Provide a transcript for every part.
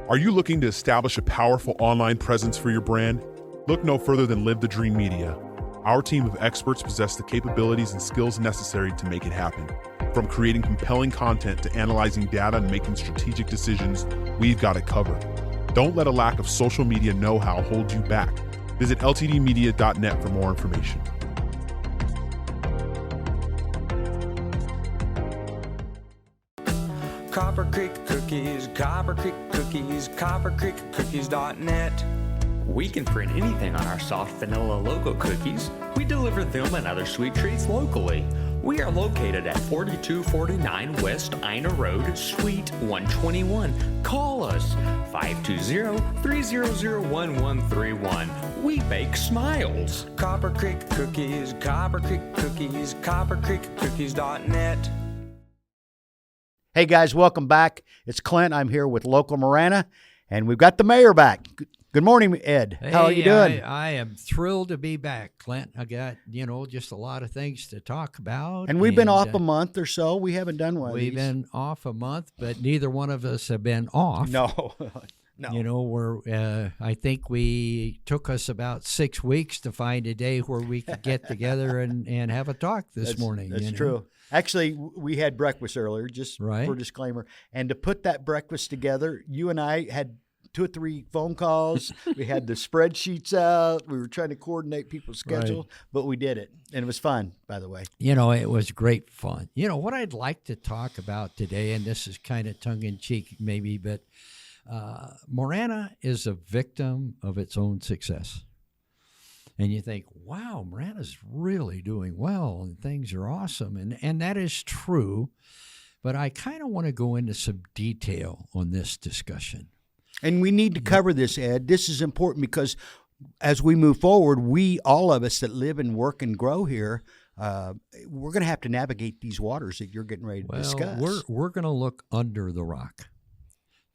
Are you looking to establish a powerful online presence for your brand? Look no further than Live the Dream Media. Our team of experts possess the capabilities and skills necessary to make it happen. From creating compelling content to analyzing data and making strategic decisions, we've got it covered. Don't let a lack of social media know-how hold you back. Visit ltdmedia.net for more information. Copper Creek Cookies, Copper Creek Cookies, coppercreekcookies.net. We can print anything on our soft vanilla logo cookies. We deliver them and other sweet treats locally. We are located at 4249 West Ina Road, Suite 121. Call us 520-300-1131. We bake smiles. Copper Creek Cookies, Copper Creek Cookies, coppercreekcookies.net. Hey guys, welcome back. It's Clint. I'm here with local Marana, and we've got the mayor back. Good morning, Ed. How are you doing? I am thrilled to be back, Clint. I got, just a lot of things to talk about. And we've been off a month or so. We haven't done one of these. We've been off a month, but neither one of us have been off. No. I think we took us about 6 weeks to find a day where we could get together and have a talk this morning. That's true. Actually, we had breakfast earlier, just for disclaimer. And to put that breakfast together, you and I had 2 or 3 phone calls. We had the spreadsheets out. We were trying to coordinate people's schedule, but we did it. And it was fun, by the way. It was great fun. What I'd like to talk about today, and this is kind of tongue-in-cheek maybe, but Marana is a victim of its own success. And you think, wow, Marana's really doing well and things are awesome. And that is true. But I kind of want to go into some detail on this discussion. And we need to cover this, Ed. This is important because as we move forward, all of us that live and work and grow here, we're going to have to navigate these waters that you're getting ready to discuss. We're going to look under the rock.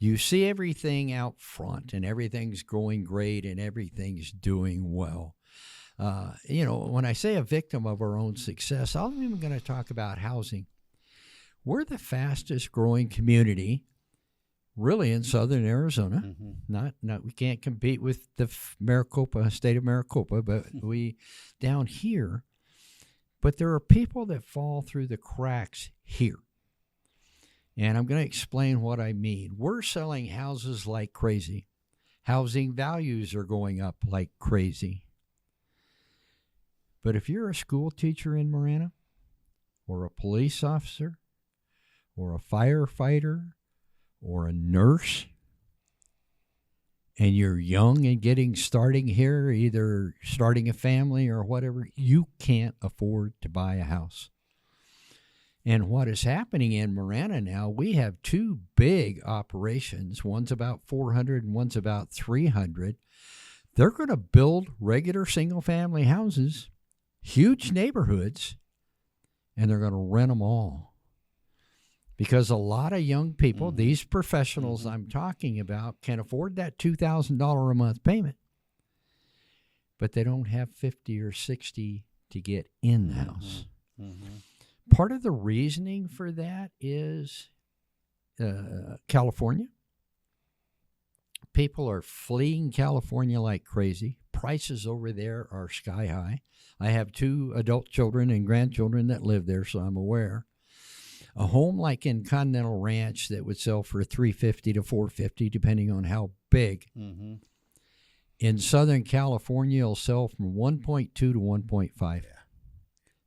You see everything out front and everything's going great and everything's doing well. When I say a victim of our own success, I'm even going to talk about housing. We're the fastest growing community really in southern Arizona. Mm-hmm. We can't compete with the state of Maricopa, but we down here. But there are people that fall through the cracks here. And I'm going to explain what I mean. We're selling houses like crazy. Housing values are going up like crazy. But if you're a school teacher in Marana, or a police officer, or a firefighter, or a nurse, and you're young and starting here, either starting a family or whatever, you can't afford to buy a house. And what is happening in Marana now, we have 2 big operations. One's about 400 and one's about 300. They're going to build regular single-family houses, huge neighborhoods, and they're going to rent them all. Because a lot of young people, these professionals I'm talking about, can afford that $2,000 a month payment, but they don't have 50 or 60 to get in the house. Mm-hmm. Part of the reasoning for that is California. People are fleeing California like crazy. Prices over there are sky high. I have 2 adult children and grandchildren that live there, so I'm aware. A home like in Continental Ranch that would sell for $350 to $450, depending on how big. Mm-hmm. In Southern California, will sell from 1.2 to 1.5. Yeah.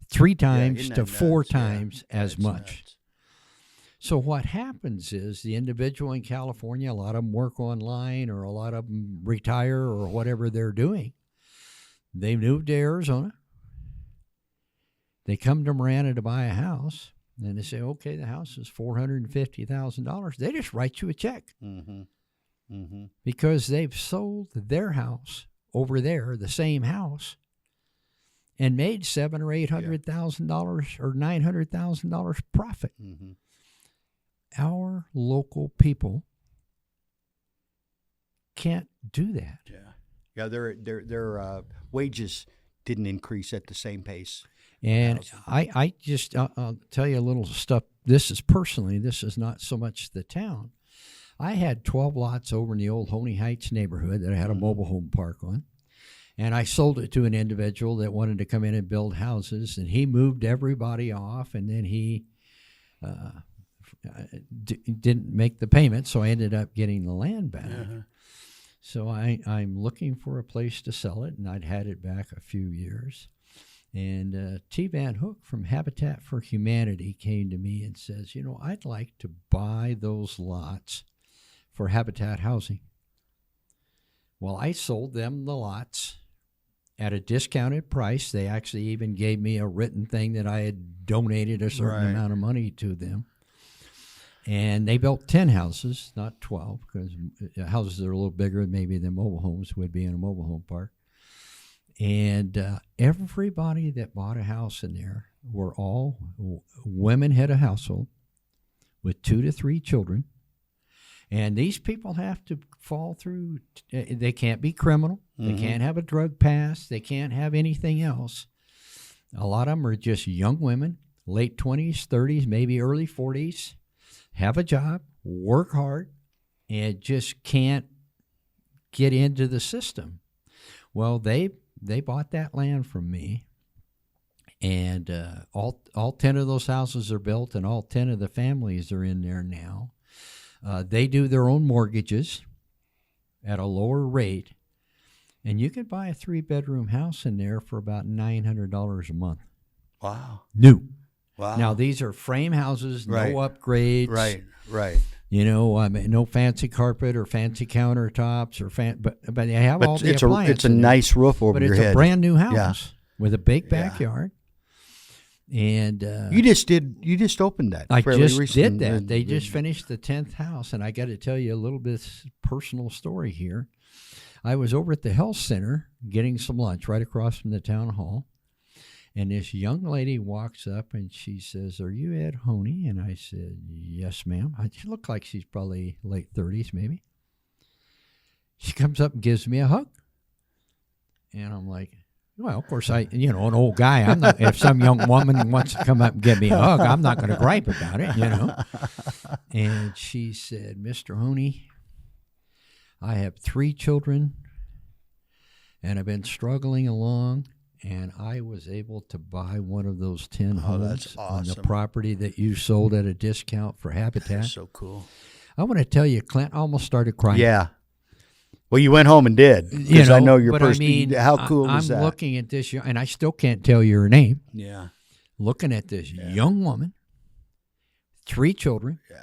3 times to 4 times as much. Nuts. So what happens is the individual in California, a lot of them work online or a lot of them retire or whatever they're doing. They move to Arizona. They come to Marana to buy a house. And they say, okay, the house is $450,000. They just write you a check. Mm-hmm. Mm-hmm. Because they've sold their house over there, the same house, and made $700,000 or $800,000 or $900,000 profit. Mm-hmm. Our local people can't do that. Yeah. Their wages didn't increase at the same pace. And I just I'll tell you a little stuff. This is not so much the town. I had 12 lots over in the old Honey Heights neighborhood that I had a mobile home park on. And I sold it to an individual that wanted to come in and build houses, and he moved everybody off, and then he didn't make the payment, so I ended up getting the land back. So I'm looking for a place to sell it, and I'd had it back a few years. And T. Van Hook from Habitat for Humanity came to me and says, I'd like to buy those lots for Habitat housing. Well, I sold them the lots at a discounted price. They actually even gave me a written thing that I had donated a certain amount of money to them. And they built 10 houses, not 12, because houses are a little bigger maybe than mobile homes would be in a mobile home park. And everybody that bought a house in there were all women head of household with 2 to 3 children. And these people have to fall through. They can't be criminal. They can't have a drug past. They can't have anything else. A lot of them are just young women, late 20s, 30s, maybe early 40s, have a job, work hard, and just can't get into the system. Well, they bought that land from me, and all 10 of those houses are built, and all 10 of the families are in there now. They do their own mortgages at a lower rate, and you could buy a 3-bedroom house in there for about $900 a month. Wow. New. Wow. Now, these are frame houses, no upgrades. Right. No fancy carpet or fancy countertops but they have all the appliances. It's a nice roof over your head. But it's a brand new house with a big backyard. And you just opened that. I just recently. did that. They just finished the 10th house, and I got to tell you a little bit personal story here. I was over at the health center getting some lunch right across from the town hall, and this young lady walks up and she says, "Are you Ed Honea?" And I said, "Yes, ma'am." She looked like she's probably late 30s, maybe. She comes up and gives me a hug, and I'm like, well, of course, an old guy, I'm not, if some young woman wants to come up and give me a hug, I'm not going to gripe about it, And she said, "Mr. Honea, I have 3 children, and I've been struggling along, and I was able to buy one of those 10 homes on the property that you sold at a discount for Habitat." That's so cool. I want to tell you, Clint, I almost started crying. Yeah. Well, you went home and did, because I know your person. How cool was that? I'm looking at this, and I still can't tell you her name. Yeah. Looking at this young woman, 3 children. Yeah.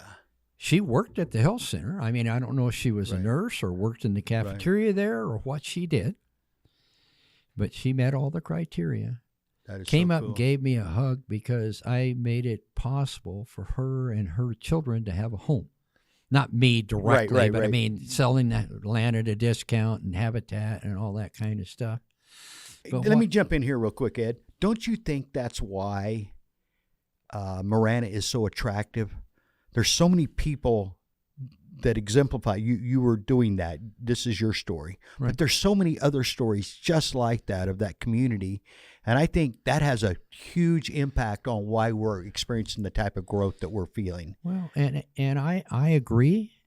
She worked at the health center. I mean, I don't know if she was a nurse or worked in the cafeteria there or what she did, but she met all the criteria. That is Came so up cool. and gave me a hug because I made it possible for her and her children to have a home. Not me directly, but I mean selling that land at a discount and Habitat and all that kind of stuff. But Let me jump in here real quick, Ed. Don't you think that's why Marana is so attractive? There's so many people that exemplify. You were doing that. This is your story. Right. But there's so many other stories just like that of that community. And I think that has a huge impact on why we're experiencing the type of growth that we're feeling. Well, and I agree,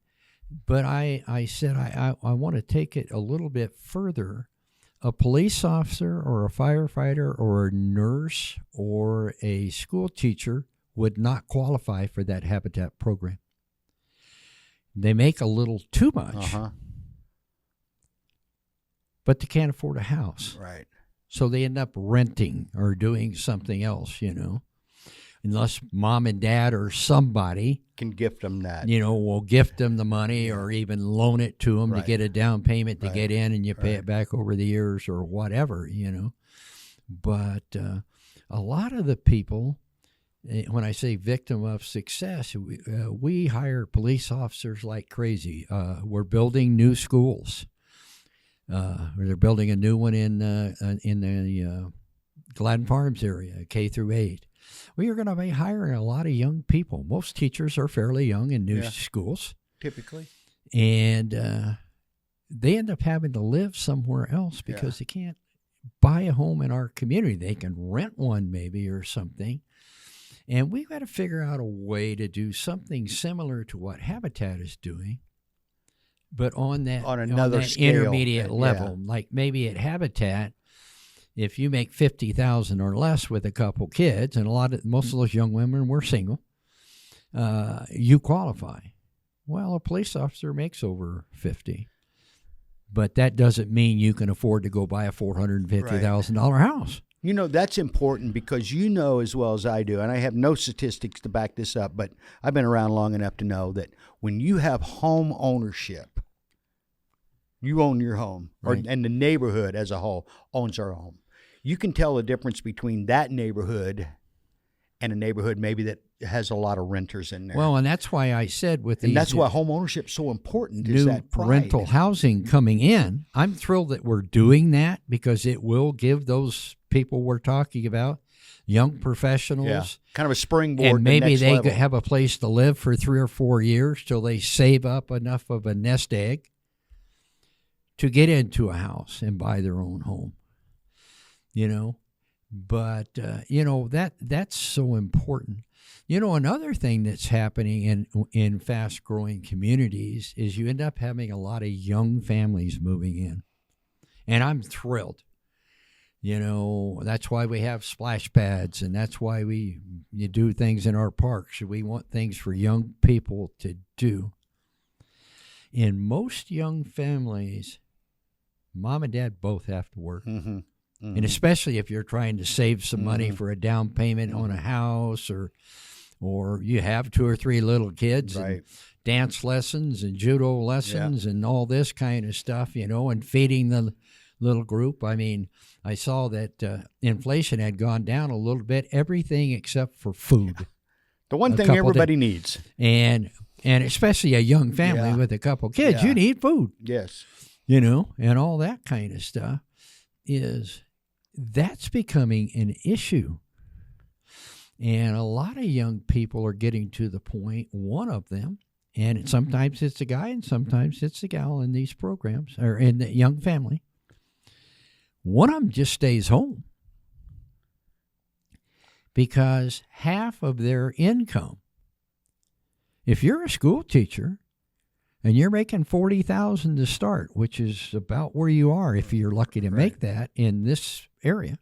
but I said I want to take it a little bit further. A police officer or a firefighter or a nurse or a school teacher would not qualify for that Habitat program. They make a little too much, but they can't afford a house. Right. So they end up renting or doing something else, unless mom and dad or somebody can gift them that. Will gift them the money or even loan it to them to get a down payment to get in, and you pay it back over the years or whatever, But a lot of the people, when I say victim of success, we hire police officers like crazy. We're building new schools. They're building a new one in the Gladden Farms area, K through 8. We are going to be hiring a lot of young people. Most teachers are fairly young in new schools, typically, and they end up having to live somewhere else because they can't buy a home in our community. They can rent one maybe or something, and we've got to figure out a way to do something similar to what Habitat is doing. But on another that scale, intermediate level, like maybe at Habitat, if you make $50,000 or less with a couple kids, and most of those young women were single, you qualify. Well, a police officer makes over 50, but that doesn't mean you can afford to go buy a $450,000 house. You know, that's important because you know as well as I do, and I have no statistics to back this up, but I've been around long enough to know that when you have home ownership, you own your home, Right. and the neighborhood as a whole owns our home. You can tell the difference between that neighborhood and a neighborhood maybe that has a lot of renters in there. Well, and that's why I said with these and that's why home ownership is so important, is new that pride. rental housing coming in. I'm thrilled that we're doing that because it will give those people we're talking about, young professionals, Yeah, kind of a springboard. and maybe next they level. have a place to live for 3 or 4 years till they save up enough of a nest egg to get into a house and buy their own home. You know, but that's so important. You know, another thing that's happening in fast-growing communities is you end up having a lot of young families moving in, and I'm thrilled. You know, that's why we have splash pads, and that's why you do things in our parks. We want things for young people to do. In most young families, mom and dad both have to work. Mm-hmm. Mm-hmm. And especially if you're trying to save some money for a down payment on a house, or you have 2 or 3 little kids, Right. and dance lessons and judo lessons and all this kind of stuff, you know, and feeding the little group. I mean, I saw that inflation had gone down a little bit, everything except for food. The one thing everybody needs. And especially a young family with a couple kids, you need food. Yes. You know, and all that kind of stuff that's becoming an issue. And a lot of young people are getting to the point, one of them, and sometimes it's a guy and sometimes it's a gal in these programs or in the young family. One of them just stays home because half of their income, if you're a school teacher and you're making $40,000 to start, which is about where you are if you're lucky to make that in this area,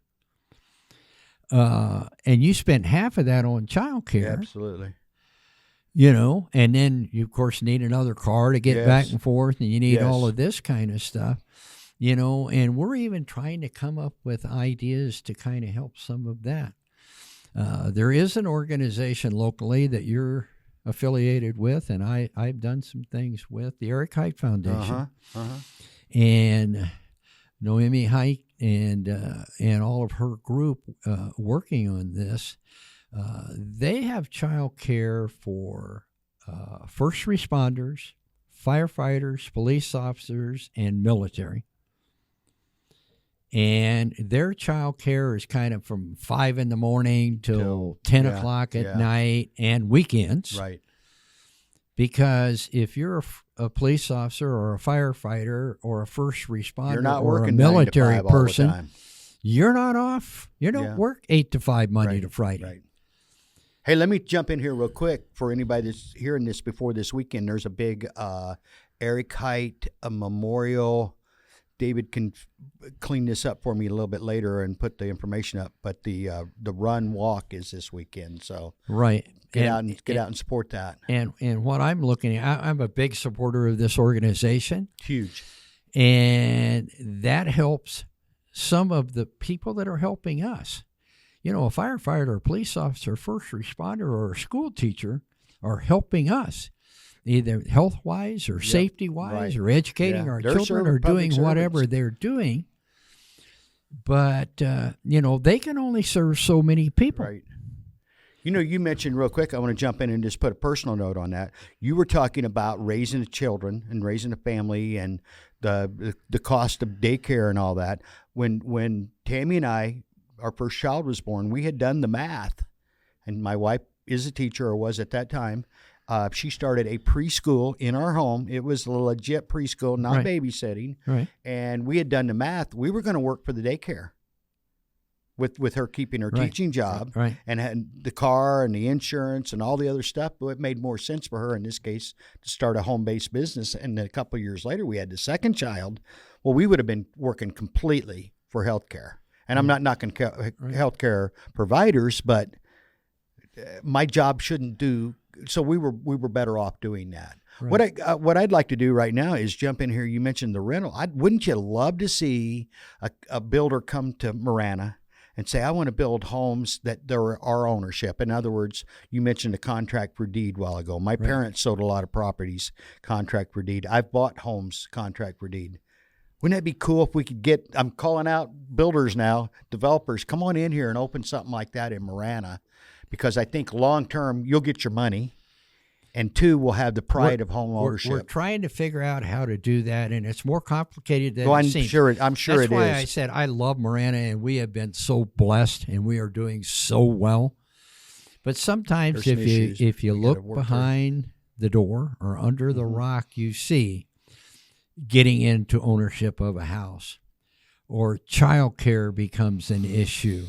and you spend half of that on childcare, Absolutely. you know, and then you of course need another car to get back and forth, and you need all of this kind of stuff, you know, and we're even trying to come up with ideas to kind of help some of that. There is an organization locally that you're affiliated with, and I've done some things with the Eric Hite Foundation, and Noemi Hite and all of her group working on this. They have child care for first responders, firefighters, police officers, and military. And their child care is kind of from 5 in the morning till 10 o'clock at night and weekends. Right. Because if you're a police officer or a firefighter or a first responder You're not or a working military 9 to 5 all the person, time. you're not off. You don't work 8 to 5 Monday to Friday. Right. Hey, let me jump in here real quick for anybody that's hearing this before this weekend. There's a big Eric Hite memorial. David can clean this up for me a little bit later and put the information up. But the run walk is this weekend, so get out and support that. And what I'm looking at, I'm a big supporter of this organization. Huge, and that helps some of the people that are helping us. You know, a firefighter, a police officer, first responder, or a school teacher are helping us, either health-wise or safety-wise or educating our children or doing whatever they're doing. But, you know, they can only serve so many people. Right. You know, you mentioned real quick, I want to jump in and just put a personal note on that. You were talking about raising the children and raising a family and the cost of daycare and all that. When Tammy and I, our first child was born, we had done the math, and my wife is a teacher or was at that time. She started a preschool in our home. It was a legit preschool, not babysitting. Right. And we had done the math. We were going to work for the daycare. with her keeping her teaching job and had the car and the insurance and all the other stuff. But it made more sense for her in this case to start a home-based business. And then a couple of years later, we had the second child. Well, we would have been working completely for healthcare. And I'm not knocking healthcare providers, but my job shouldn't do. So we were better off doing that. Right. What I'd like to do right now is jump in here. You mentioned the rental. Wouldn't you love to see a builder come to Marana and say, I want to build homes that there are our ownership. In other words, you mentioned a contract for deed a while ago. My parents sold a lot of properties, contract for deed. I've bought homes, contract for deed. Wouldn't that be cool if we could get, I'm calling out builders now, developers, come on in here and open something like that in Marana, because I think long term you'll get your money. And two, we'll have the pride of home ownership. We're trying to figure out how to do that, and it's more complicated than it seems. I'm sure That's it why is. I said I love Marana, and we have been so blessed, and we are doing so well. But sometimes if you look behind the door or under the rock, you see getting into ownership of a house, or childcare becomes an issue.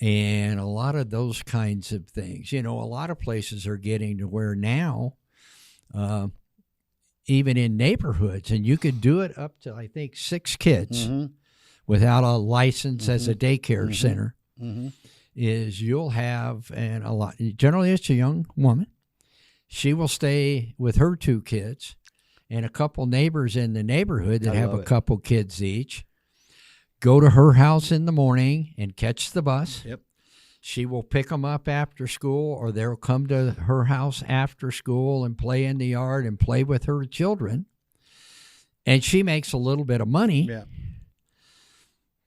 And a lot of those kinds of things. You know, a lot of places are getting to where now, even in neighborhoods, and you could do it up to, I think, 6 kids without a license as a daycare center, is you'll have, and a lot, generally it's a young woman. She will stay with her 2 kids and a couple neighbors in the neighborhood that have a couple kids each. Go to her house in the morning and catch the bus. Yep. She will pick them up after school, or they'll come to her house after school and play in the yard and play with her children. And she makes a little bit of money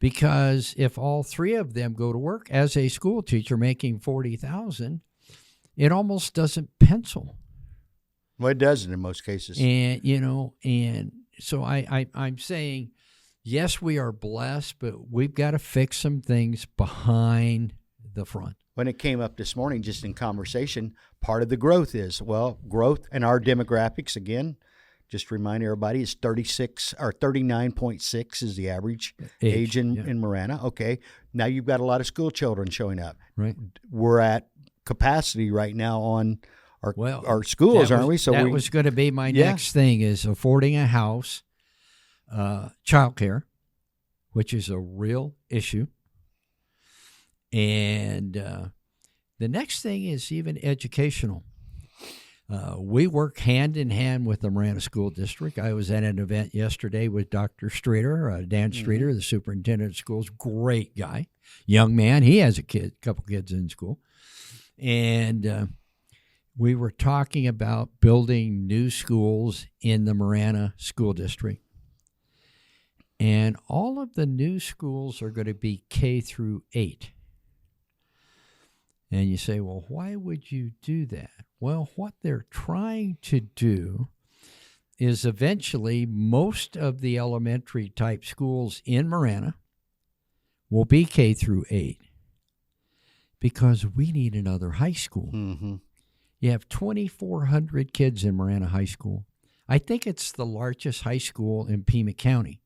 because if all 3 of them go to work as a school teacher making $40,000, it almost doesn't pencil. Well, it doesn't in most cases. And, you know, and so I'm saying, yes, we are blessed, but we've got to fix some things behind the front. When it came up this morning, just in conversation, part of the growth is, growth and our demographics, again, just remind everybody, is 36 or 39.6 is the average age in Marana. Okay. Now you've got a lot of school children showing up. Right. We're at capacity right now on our schools, aren't we? So that was going to be my next thing, is affording a house. Childcare, which is a real issue. And the next thing is even educational. We work hand in hand with the Marana School District. I was at an event yesterday with Dr. Streeter, Dan Streeter, the superintendent of schools. Great guy, young man. He has a couple kids in school. And we were talking about building new schools in the Marana School District. And all of the new schools are going to be K through 8. And you say, well, why would you do that? Well, what they're trying to do is eventually most of the elementary type schools in Marana will be K through 8 because we need another high school. Mm-hmm. You have 2,400 kids in Marana High School. I think it's the largest high school in Pima County.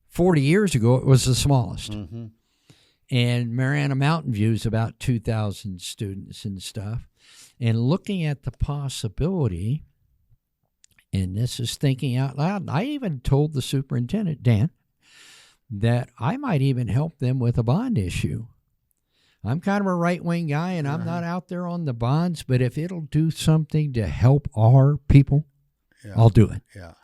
40 years ago, it was the smallest. Mm-hmm. And Marana Mountain View is about 2,000 students and stuff. And looking at the possibility, and this is thinking out loud, I even told the superintendent, Dan, that I might even help them with a bond issue. I'm kind of a right-wing guy, and I'm not out there on the bonds, but if it'll do something to help our people, I'll do it. Yeah.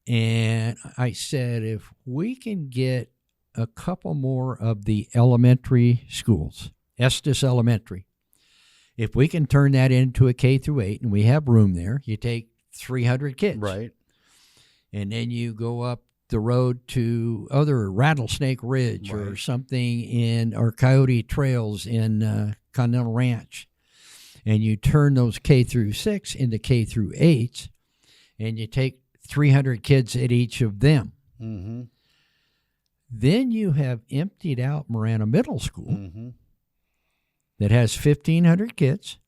And I said, if we can get a couple more of the elementary schools, Estes Elementary, if we can turn that into a K through 8, and we have room there, you take 300 kids. Right. And then you go up the road to other Rattlesnake Ridge or something or Coyote Trails in Continental Ranch. And you turn those K through 6 into K through 8s, and you take 300 kids at each of them. Mm-hmm. Then you have emptied out Marana Middle School that has 1,500 kids,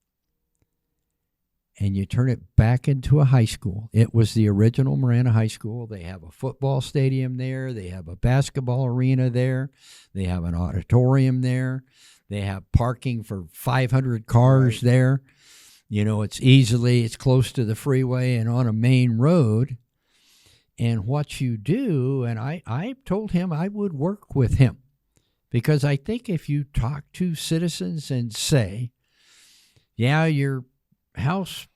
and you turn it back into a high school. It was the original Marana High School. They have a football stadium there. They have a basketball arena there. They have an auditorium there. They have parking for 500 cars there. You know, it's close to the freeway and on a main road. And what you do, and I told him I would work with him, because I think if you talk to citizens and say, yeah, your house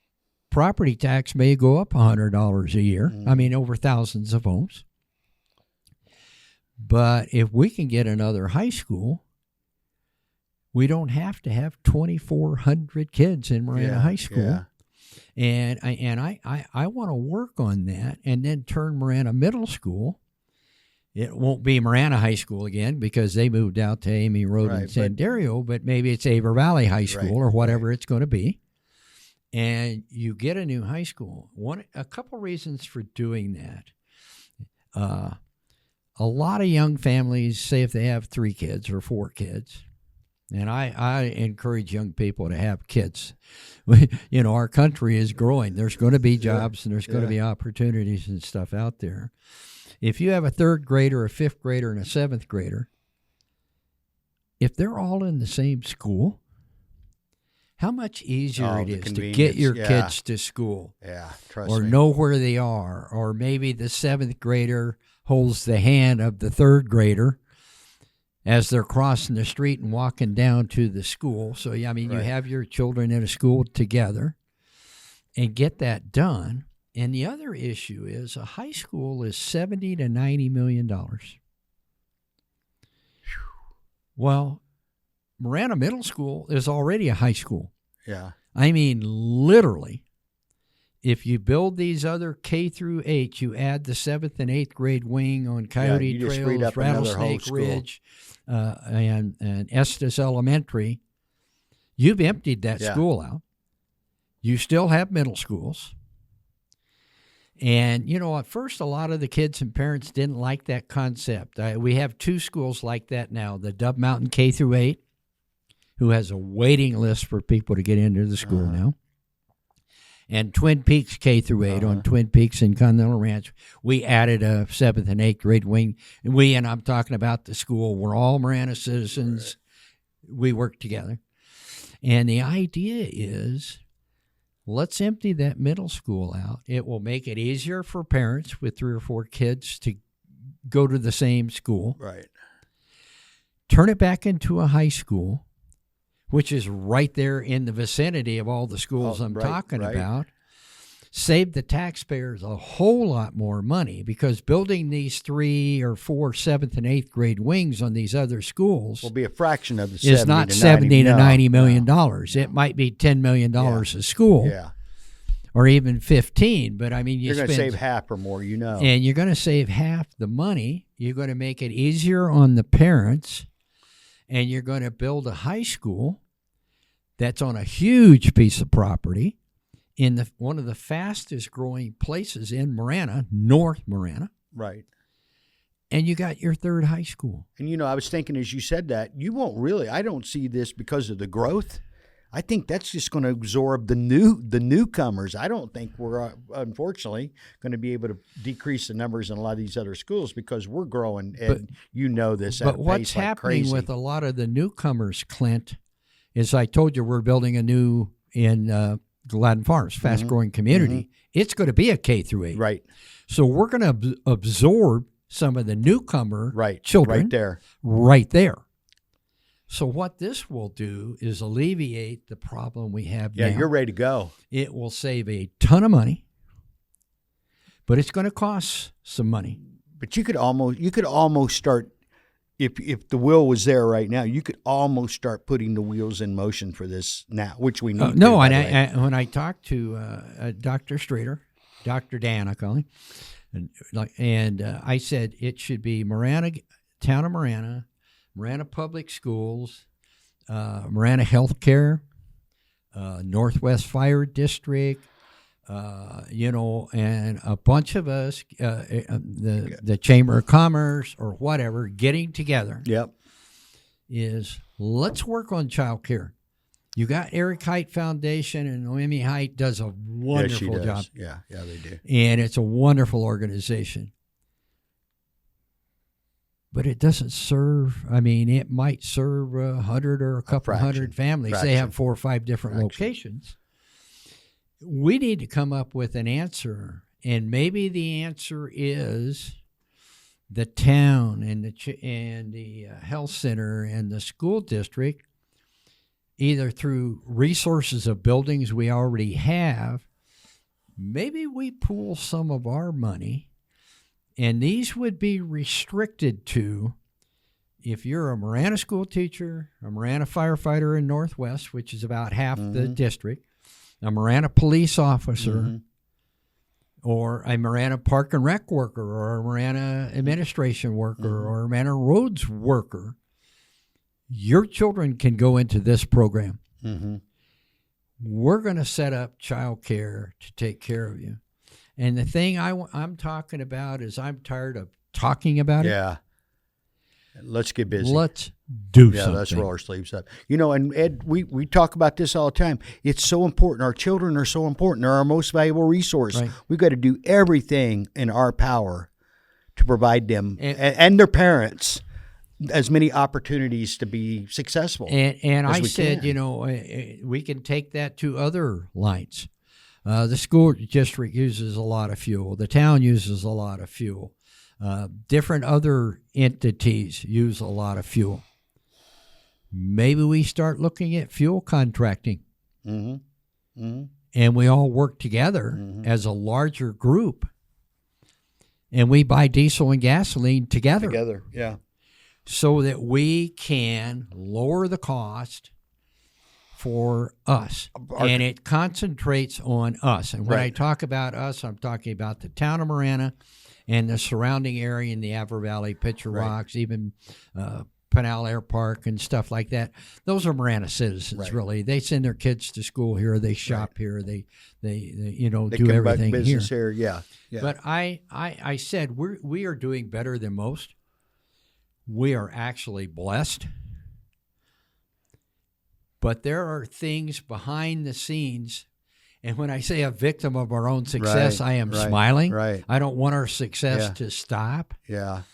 property tax may go up $100 a year. I mean, over thousands of homes. But if we can get another high school, we don't have to have 2,400 kids in Marana High School. Yeah. And I want to work on that and then turn Marana Middle School. It won't be Marana High School again because they moved out to Amy Road in Sandario, but maybe it's Aver Valley High School or whatever it's going to be. And you get a new high school. A couple reasons for doing that. A lot of young families, say if they have 3 kids or 4 kids, and I encourage young people to have kids. You know, our country is growing. There's going to be jobs and there's going to be opportunities and stuff out there. If you have a 3rd grader, a 5th grader, and a 7th grader, if they're all in the same school, how much easier it is to get your kids to school. Yeah, trust me. Or know where they are. Or maybe the 7th grader holds the hand of the 3rd grader as they're crossing the street and walking down to the school. So, I mean, you have your children in a school together and get that done. And the other issue is a high school is $70 to $90 million. Well, Marana Middle School is already a high school. Yeah. I mean, literally, if you build these other K through 8, you add the 7th and 8th grade wing on Coyote Trails, Rattlesnake Ridge, and Estes Elementary, you've emptied that school out. You still have middle schools. And, you know, at first, a lot of the kids and parents didn't like that concept. We have 2 schools like that now, the Dove Mountain K through 8, who has a waiting list for people to get into the school now, and Twin Peaks K through 8 on Twin Peaks and Continental Ranch. We added a 7th and 8th grade wing. And I'm talking about the school. We're all Marana citizens. We work together. And the idea is, let's empty that middle school out. It will make it easier for parents with 3 or 4 kids to go to the same school. Right. Turn it back into a high school, which is right there in the vicinity of all the schools I'm talking about. Save the taxpayers a whole lot more money, because building these 3 or 4 7th and 8th grade wings on these other schools will be a fraction of the is not $70 to $90 million. It might be $10 million a school, or even 15. But I mean, you're going to save half or more, you know, and you're going to save half the money. You're going to make it easier on the parents, and you're going to build a high school that's on a huge piece of property in one of the fastest growing places in Marana, North Marana. Right. And you got your 3rd high school. And, you know, I was thinking as you said that, you won't really, I don't see this because of the growth. I think that's just going to absorb the newcomers. I don't think we're, unfortunately, going to be able to decrease the numbers in a lot of these other schools because we're growing, and you know this at a pace like crazy. But what's happening with a lot of the newcomers, Clint, is I told you we're building a new in Gladden Farms, fast-growing community. It's going to be a K through 8. Right. So we're going to absorb some of the newcomer children right there. So what this will do is alleviate the problem we have now. Yeah, you're ready to go. It will save a ton of money, but it's going to cost some money. But you could almost start, if the will was there right now, you could almost start putting the wheels in motion for this now, which we need. No, and when I talked to Dr. Strader, Dr. Dan, I call him, and I said it should be Marana, town of Marana, Marana Public Schools, Marana Healthcare, Northwest Fire District, and a bunch of us, the Chamber of Commerce or whatever, getting together. Yep. Is let's work on childcare. You got Eric Height Foundation, and Noemi Height does a wonderful job. Yeah, they do. And it's a wonderful organization. But it doesn't serve, it might serve 100 or a couple hundred families. They have 4 or 5 different locations. We need to come up with an answer. And maybe the answer is the town and the health center and the school district, either through resources of buildings we already have, maybe we pool some of our money, and these would be restricted to, if you're a Marana school teacher, a Marana firefighter in Northwest, which is about half the district, a Marana police officer, or a Marana park and rec worker, or a Marana administration worker, or a Marana roads worker, your children can go into this program. We're going to set up childcare to take care of you. And the thing I'm talking about is I'm tired of talking about it. Yeah. Let's get busy. Let's do something. Yeah, let's roll our sleeves up. And Ed, we talk about this all the time. It's so important. Our children are so important. They're our most valuable resource. Right. We've got to do everything in our power to provide them and their parents as many opportunities to be successful. And I said, we can take that to other lines. The school district uses a lot of fuel. The town uses a lot of fuel. Different other entities use a lot of fuel. Maybe we start looking at fuel contracting. And we all work together as a larger group. And we buy diesel and gasoline together. Yeah. So that we can lower the cost for us. And it concentrates on us. And when I talk about us, I'm talking about the town of Marana and the surrounding area in the Avar Valley, Pitcher Rocks, even Pinal Air Park and stuff like that. Those are Marana citizens, really. They send their kids to school here. They shop here. They do everything business here. Yeah. But I said we are doing better than most. We are actually blessed. But there are things behind the scenes. And when I say a victim of our own success, I am smiling. I don't want our success to stop. Yeah.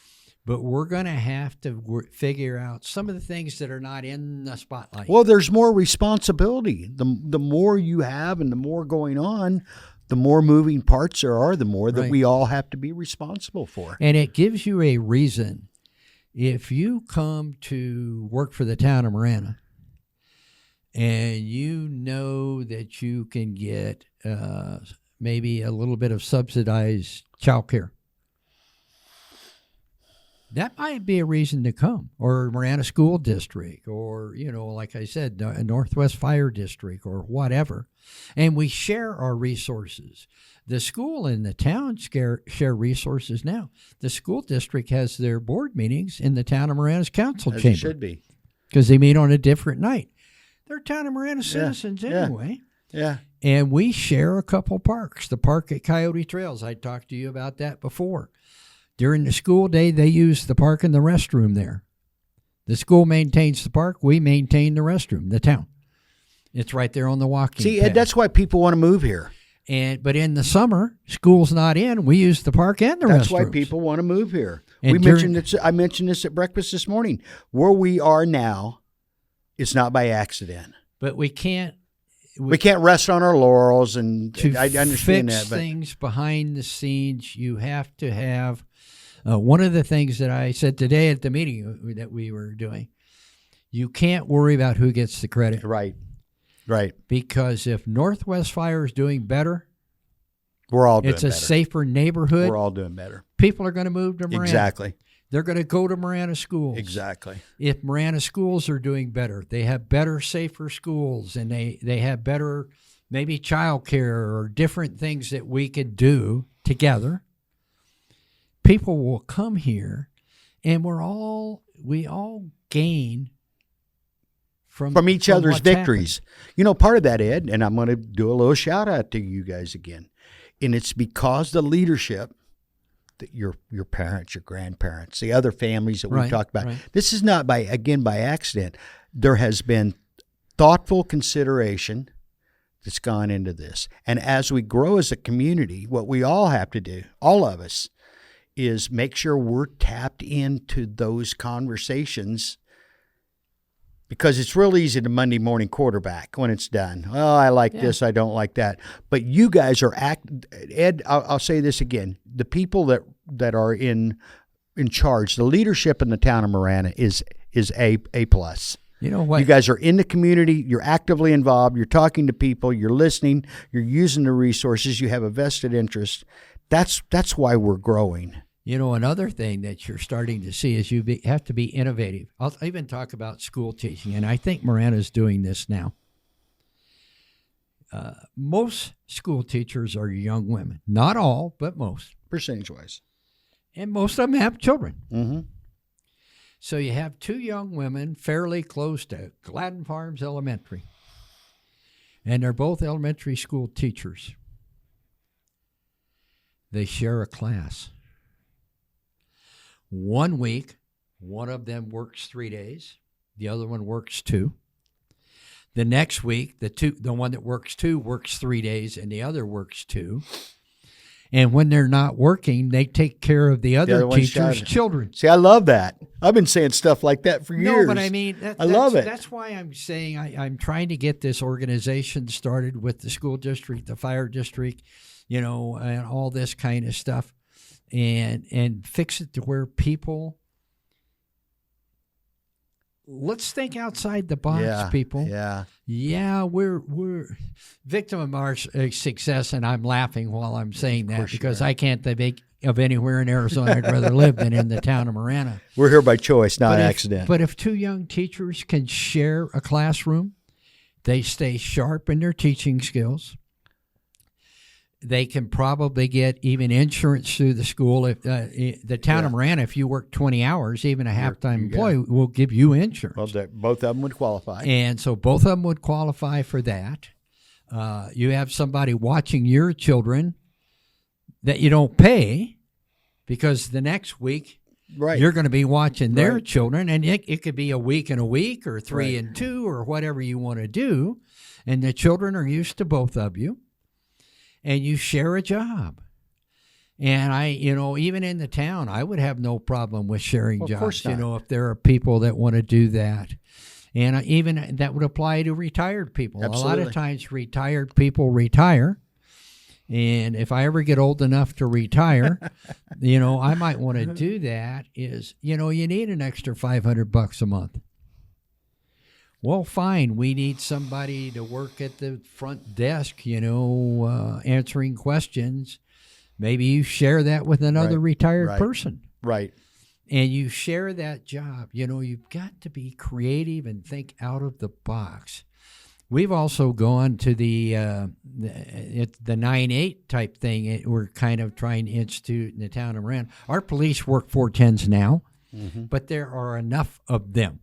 But we're going to have to figure out some of the things that are not in the spotlight. Well, there's more responsibility. The more you have and the more going on, the more moving parts there are, the more that we all have to be responsible for. And it gives you a reason. If you come to work for the town of Marana and you know that you can get maybe a little bit of subsidized childcare, that might be a reason to come, or Marana School District, or, like I said, Northwest Fire District, or whatever. And we share our resources. The school and the town share resources now. The school district has their board meetings in the town of Marana's council chamber. It should be. Because they meet on a different night. They're town of Marana citizens anyway. Yeah. And we share a couple parks. The park at Coyote Trails, I talked to you about that before. During the school day, they use the park and the restroom there. The school maintains the park. We maintain the restroom, the town. It's right there on the walking path. Ed, that's why people want to move here. But in the summer, school's not in. We use the park and the restrooms. That's why people want to move here. I mentioned this at breakfast this morning. Where we are now, it's not by accident. But we can't. We can't rest on our laurels, and I understand fix that. But things behind the scenes, you have to have. One of the things that I said today at the meeting that we were doing, you can't worry about who gets the credit. Right. Because if Northwest Fire is doing better, we're all doing better. It's a safer neighborhood. We're all doing better. People are going to move to Marana. Exactly. They're going to go to Marana schools. Exactly. If Marana schools are doing better, they have better, safer schools, and they have better maybe childcare or different things that we could do together. People will come here, and we all gain from each other's what's victories. happened. Part of that, Ed, and I'm going to do a little shout out to you guys again, and it's because the leadership that your parents, your grandparents, the other families that we've talked about. Right. This is not by accident. There has been thoughtful consideration that's gone into this. And as we grow as a community, what we all have to do, all of us, is make sure we're tapped into those conversations, because it's real easy to Monday morning quarterback when it's done. Oh, I like this, I don't like that. But you guys are Ed, I'll say this again. The people that are in charge, the leadership in the town of Marana is A plus. You know what? You guys are in the community. You're actively involved. You're talking to people. You're listening. You're using the resources. You have a vested interest. That's why we're growing. You know, another thing that you're starting to see is have to be innovative. I'll even talk about school teaching, and I think Marana's doing this now. Most school teachers are young women. Not all, but most. Percentage-wise. And most of them have children. Mm-hmm. So you have two young women fairly close to Gladden Farms Elementary, and they're both elementary school teachers. They share a class. 1 week, one of them works 3 days, the other one works 2. The next week, the one that works 2 works 3 days, and the other works 2. And when they're not working, they take care of the other teacher's children. See, I love that. I've been saying stuff like that for years. No, but I mean, I love it. That's why I'm saying I'm trying to get this organization started with the school district, the fire district, you know, and all this kind of stuff, and fix it to where people. Let's think outside the box, people. Yeah, we're victim of our success, and I'm laughing while I'm saying that because I can't think of anywhere in Arizona I'd rather live than in the town of Marana. We're here by choice, not accident. But if two young teachers can share a classroom, they stay sharp in their teaching skills. They can probably get even insurance through the school. If the town of Marana, if you work 20 hours, even a half-time employee will give you insurance. Well, both of them would qualify. And so both of them would qualify for that. You have somebody watching your children that you don't pay because the next week you're going to be watching their children. And it could be a week and a week or 3 and 2 or whatever you want to do. And the children are used to both of you. And you share a job. And even in the town, I would have no problem with sharing jobs. Of course not. If there are people that want to do that. And even that would apply to retired people. Absolutely. A lot of times retired people retire. And if I ever get old enough to retire, I might want to do that you need an extra $500 a month. Well, fine. We need somebody to work at the front desk, answering questions. Maybe you share that with another retired person. Right. And you share that job. You've got to be creative and think out of the box. We've also gone to the 9-8 type thing. We're kind of trying to institute in the town of Marana. Our police work 410s now, but there are enough of them.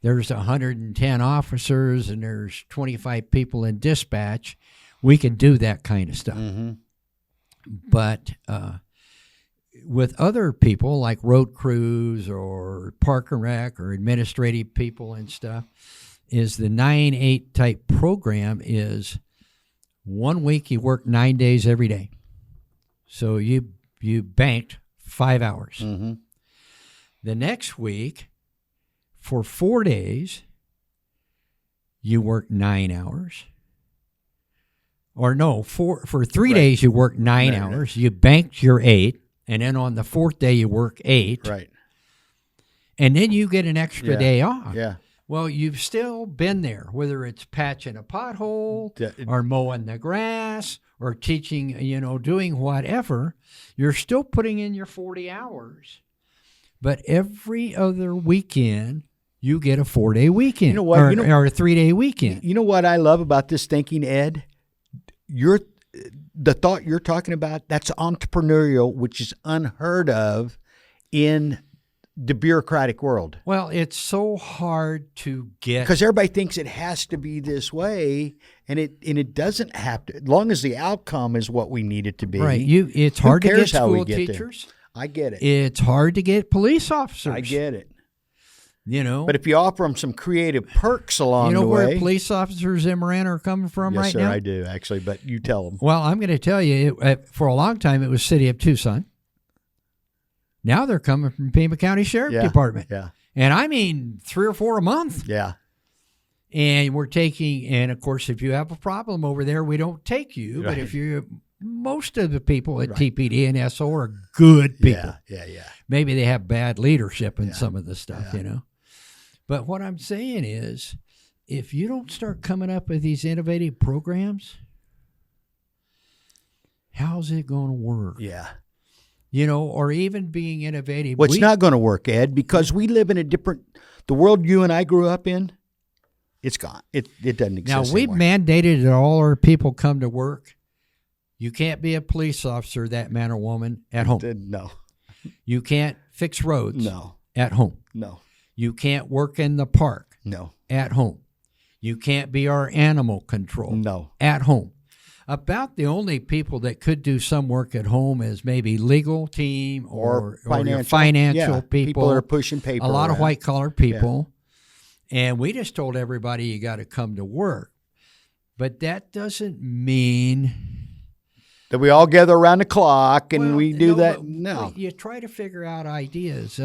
There's 110 officers and there's 25 people in dispatch. We can do that kind of stuff. But with other people like road crews or park and rec or administrative people and stuff, is the 9-8 type program is 1 week you work 9 days every day. So you banked 5 hours. The next week, for 4 days, you work 9 hours. Or no, for 3 days you work 9 hours. You banked your 8, and then on the 4th day you work 8. Right. And then you get an extra day off. Yeah. Well, you've still been there, whether it's patching a pothole or mowing the grass or teaching, doing whatever. You're still putting in your 40 hours. But every other weekend, you get a 4-day weekend. You know what? Or a 3-day weekend. You know what I love about this thinking, Ed? The thought you're talking about, that's entrepreneurial, which is unheard of in the bureaucratic world. Well, it's so hard to get. Because everybody thinks it has to be this way, and it doesn't have to. As long as the outcome is what we need it to be. Right. It's hard to get school teachers. I get it. It's hard to get police officers. I get it. But if you offer them some creative perks along the way. You know where police officers in Marana are coming from right now? Yes, sir, I do, actually, but you tell them. Well, I'm going to tell you, for a long time, it was City of Tucson. Now they're coming from Pima County Sheriff Department. Yeah. And I mean 3 or 4 a month. Yeah. And we're taking, and of course, if you have a problem over there, we don't take you. Right. But if most of the people at TPD and SO are good people. Yeah. Maybe they have bad leadership in some of the stuff, But what I'm saying is, if you don't start coming up with these innovative programs, how's it going to work? Yeah. Or even being innovative. Well, it's not going to work, Ed, because we live in the world you and I grew up in, it's gone. It doesn't exist Now, we've mandated that all our people come to work. You can't be a police officer, that man or woman, at home. No. You can't fix roads. No. At home. No. You can't work in the park. No. At home. You can't be our animal control. No. At home. About the only people that could do some work at home is maybe legal team or financial people. People that are pushing paper. A lot of around. white-collar people. Yeah. And we just told everybody you got to come to work. But that doesn't mean that we all gather around the clock and we do that. No. You try to figure out ideas.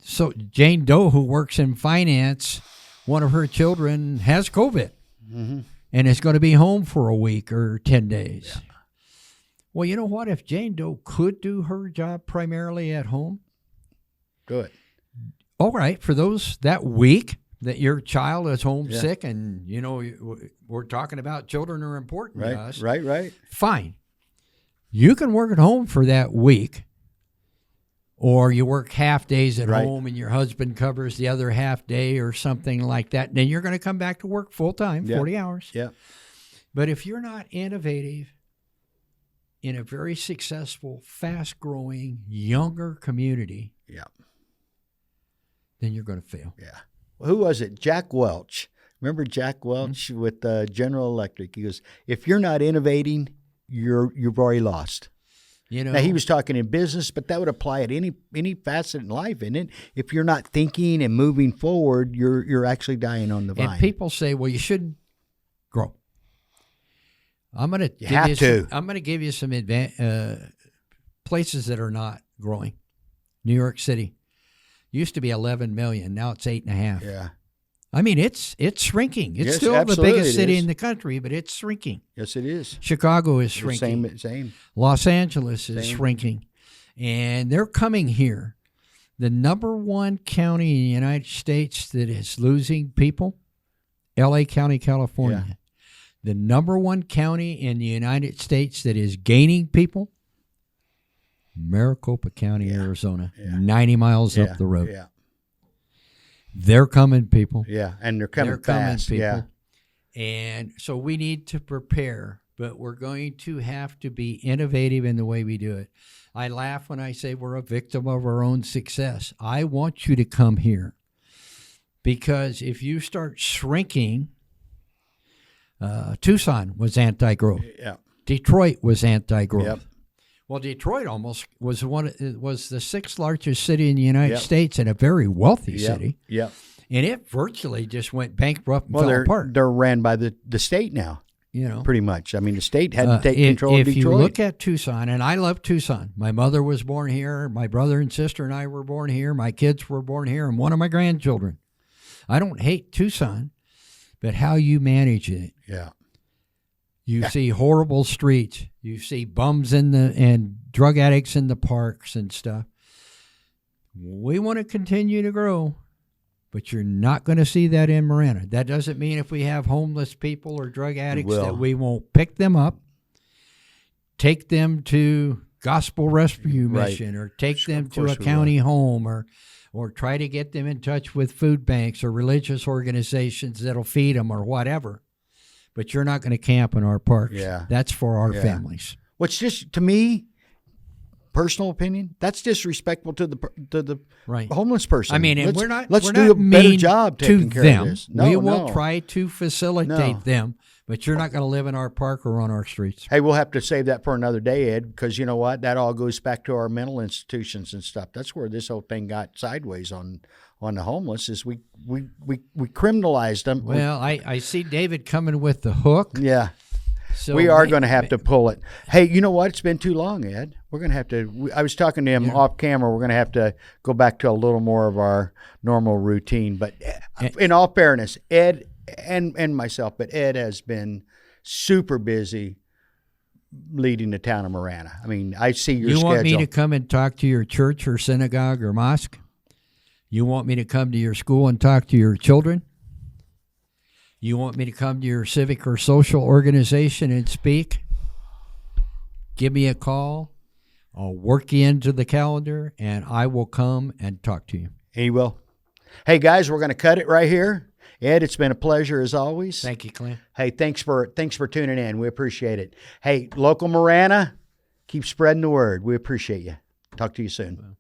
So Jane Doe, who works in finance, one of her children has COVID and is going to be home for a week or 10 days. Yeah. Well, you know what? If Jane Doe could do her job primarily at home, good. All right, for that week that your child is homesick and, we're talking about children are important to us. Right. Fine. You can work at home for that week. Or you work half days at home and your husband covers the other half day or something like that. Then you're going to come back to work full time, 40 hours. Yeah. But if you're not innovative in a very successful, fast-growing, younger community, then you're going to fail. Yeah. Well, who was it? Jack Welch. Remember Jack Welch with General Electric? He goes, if you're not innovating, you've already lost. Now, he was talking in business, but that would apply at any facet in life, isn't it? If you're not thinking and moving forward, you're actually dying on the vine. And people say, well, you shouldn't grow. I'm going to give you some places that are not growing. New York City used to be 11 million. Now it's 8.5. Yeah. I mean, it's shrinking. It's still the biggest city in the country, but it's shrinking. Yes, it is. Chicago is shrinking. Same. Los Angeles is shrinking. And they're coming here. The number one county in the United States that is losing people, L.A. County, California. Yeah. The number one county in the United States that is gaining people, Maricopa County, Arizona, 90 miles up the road. Yeah. They're coming, people. Yeah, and they're coming fast. People. Yeah. And so we need to prepare, but we're going to have to be innovative in the way we do it. I laugh when I say we're a victim of our own success. I want you to come here because if you start shrinking, Tucson was anti-growth. Yeah. Detroit was anti-growth. Yep. Well, Detroit almost was the sixth largest city in the United States and a very wealthy city. Yeah. And it virtually just went bankrupt and fell apart. They're ran by the state now. Pretty much. I mean, the state had to take control of Detroit. If you look at Tucson, and I love Tucson. My mother was born here. My brother and sister and I were born here. My kids were born here, and one of my grandchildren. I don't hate Tucson, but how you manage it. Yeah. You see horrible streets. You see bums and drug addicts in the parks and stuff. We want to continue to grow, but you're not going to see that in Marana. That doesn't mean if we have homeless people or drug addicts that we won't pick them up, take them to Gospel Rescue Mission or take them to a county home or try to get them in touch with food banks or religious organizations that'll feed them or whatever. But you're not going to camp in our parks. Yeah. That's for our families. Which just, to me, personal opinion, that's disrespectful to the right. homeless person. I mean, and let's we're do not a better mean job to taking care them. of this. We will try to facilitate No. them, but you're not going to live in our park or on our streets. Hey, we'll have to save that for another day, Ed, because you know what? That all goes back to our mental institutions and stuff. That's where this whole thing got sideways on the homeless. Is we criminalized them. Well, I see David coming with the hook. Yeah. So we are going to have to pull it. Hey, you know what? It's been too long, Ed. We're going to have to. I was talking to him off camera. We're going to have to go back to a little more of our normal routine. But in all fairness, Ed and myself, but Ed has been super busy leading the town of Marana. I mean, I see your schedule. You want me to come and talk to your church or synagogue or mosque? You want me to come to your school and talk to your children? You want me to come to your civic or social organization and speak? Give me a call. I'll work you into the calendar, and I will come and talk to you. He will. Hey, guys, we're going to cut it right here. Ed, it's been a pleasure as always. Thank you, Clint. Hey, thanks for tuning in. We appreciate it. Hey, local Marana, keep spreading the word. We appreciate you. Talk to you soon.